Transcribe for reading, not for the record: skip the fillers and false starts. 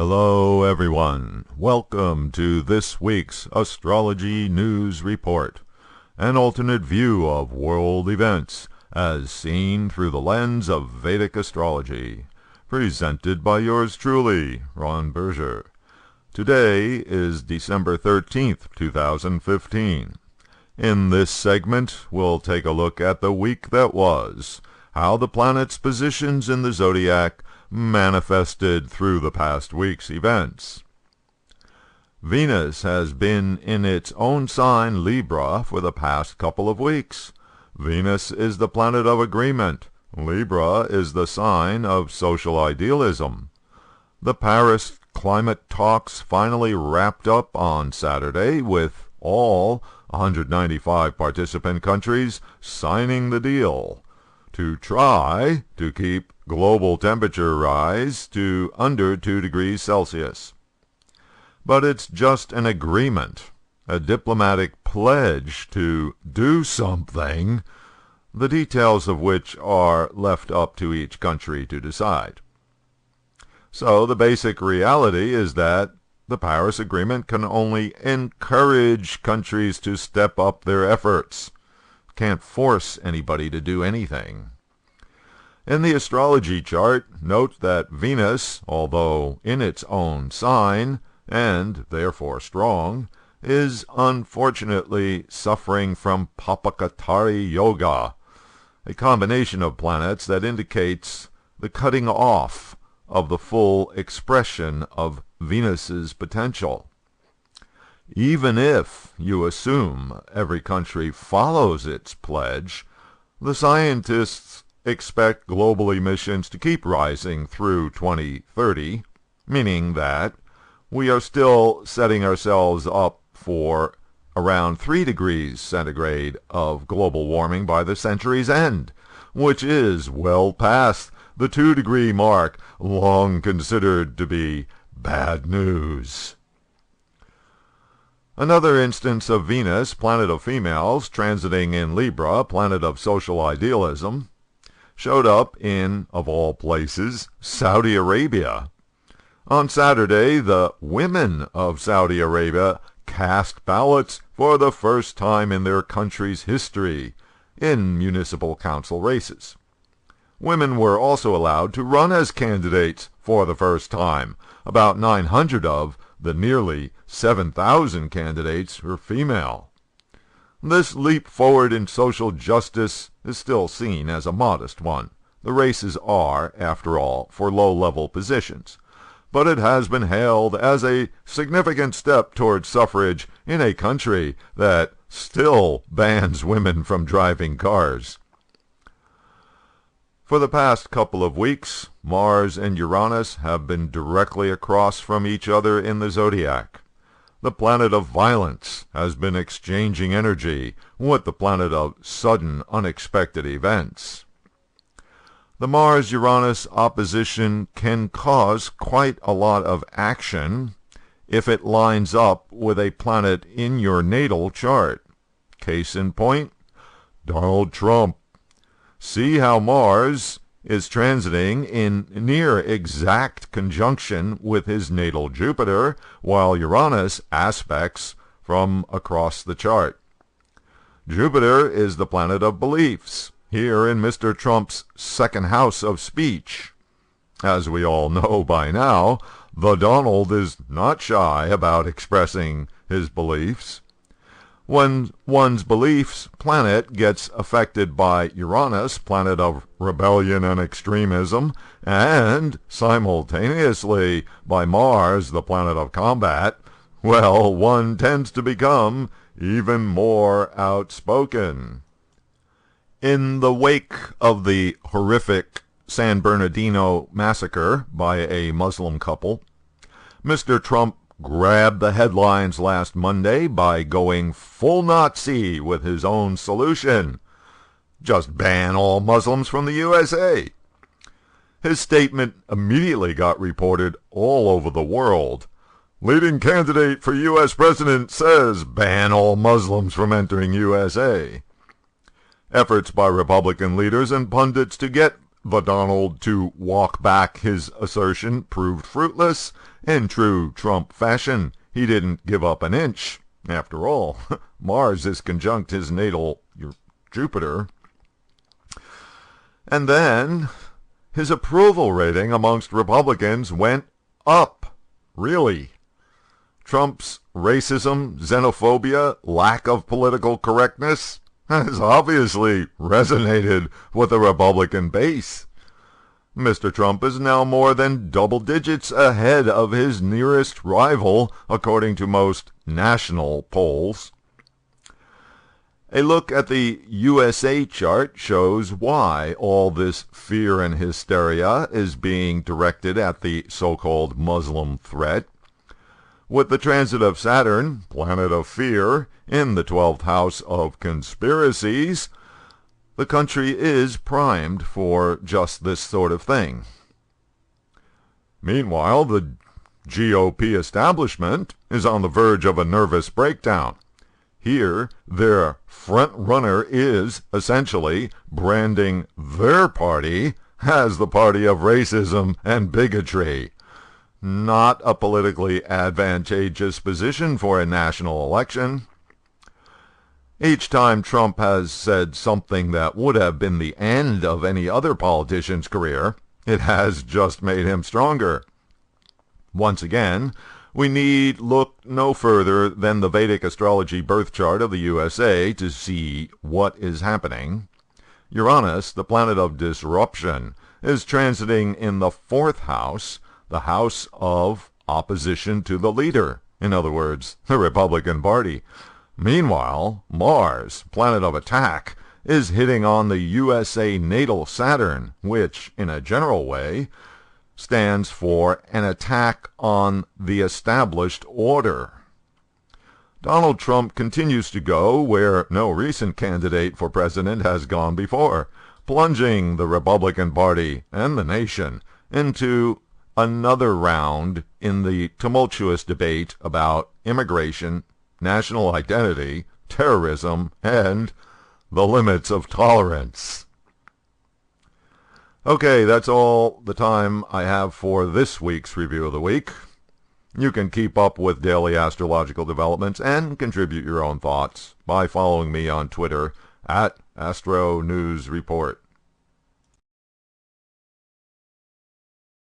Hello everyone, welcome to this week's Astrology News Report, an alternate view of world events as seen through the lens of Vedic astrology, presented by yours truly, Ron Berger. Today is December 13th, 2015. In this segment, we'll take a look at the week that was, how the planets' positions in the zodiac manifested through the past week's events. Venus has been in its own sign Libra for the past couple of weeks. Venus is the planet of agreement. Libra is the sign of social idealism. The Paris climate talks finally wrapped up on Saturday with all 195 participant countries signing the deal to try to keep global temperature rise to under 2 degrees Celsius. But it's just an agreement, a diplomatic pledge to do something, the details of which are left up to each country to decide. So the basic reality is that the Paris Agreement can only encourage countries to step up their efforts. Can't force anybody to do anything. In the astrology chart, note that Venus, although in its own sign, and therefore strong, is unfortunately suffering from Papakatari Yoga, a combination of planets that indicates the cutting off of the full expression of Venus's potential. Even if you assume every country follows its pledge, the scientists expect global emissions to keep rising through 2030, meaning that we are still setting ourselves up for around 3 degrees centigrade of global warming by the century's end, which is well past the 2-degree mark, long considered to be bad news. Another instance of Venus, planet of females, transiting in Libra, planet of social idealism, showed up in, of all places, Saudi Arabia. On Saturday, the women of Saudi Arabia cast ballots for the first time in their country's history in municipal council races. Women were also allowed to run as candidates for the first time. About 900 of the nearly 7,000 candidates were female. This leap forward in social justice is still seen as a modest one. The races are, after all, for low-level positions. But it has been hailed as a significant step towards suffrage in a country that still bans women from driving cars. For the past couple of weeks, Mars and Uranus have been directly across from each other in the zodiac. The planet of violence has been exchanging energy with the planet of sudden, unexpected events. The Mars-Uranus opposition can cause quite a lot of action if it lines up with a planet in your natal chart. Case in point, Donald Trump. See how Mars is transiting in near exact conjunction with his natal Jupiter, while Uranus aspects from across the chart. Jupiter is the planet of beliefs, here in Mr. Trump's second house of speech. As we all know by now, the Donald is not shy about expressing his beliefs. When one's beliefs planet gets affected by Uranus, planet of rebellion and extremism, and simultaneously by Mars, the planet of combat, well, one tends to become even more outspoken. In the wake of the horrific San Bernardino massacre by a Muslim couple, Mr. Trump grabbed the headlines last Monday by going full Nazi with his own solution. Just ban all Muslims from the USA. His statement immediately got reported all over the world. Leading candidate for U.S. president says ban all Muslims from entering USA. Efforts by Republican leaders and pundits to get the Donald to walk back his assertion proved fruitless. In true Trump fashion, he didn't give up an inch. After all, Mars is conjunct his natal Jupiter. And then his approval rating amongst Republicans went up. Really. Trump's racism, xenophobia, lack of political correctness has obviously resonated with the Republican base. Mr. Trump is now more than double digits ahead of his nearest rival, according to most national polls. A look at the USA chart shows why all this fear and hysteria is being directed at the so-called Muslim threat. With the transit of Saturn, planet of fear, in the 12th house of conspiracies, the country is primed for just this sort of thing. Meanwhile, the GOP establishment is on the verge of a nervous breakdown. Here, their front-runner is, essentially, branding their party as the party of racism and bigotry. Not a politically advantageous position for a national election. Each time Trump has said something that would have been the end of any other politician's career, it has just made him stronger. Once again, we need look no further than the Vedic astrology birth chart of the USA to see what is happening. Uranus, the planet of disruption, is transiting in the 4th house, the house of opposition to the leader, in other words, the Republican Party. Meanwhile, Mars, planet of attack, is hitting on the USA natal Saturn, which, in a general way, stands for an attack on the established order. Donald Trump continues to go where no recent candidate for president has gone before, plunging the Republican Party and the nation into another round in the tumultuous debate about immigration, national identity, terrorism, and the limits of tolerance. Okay, that's all the time I have for this week's Review of the Week. You can keep up with daily astrological developments and contribute your own thoughts by following me on Twitter at Astro News Report.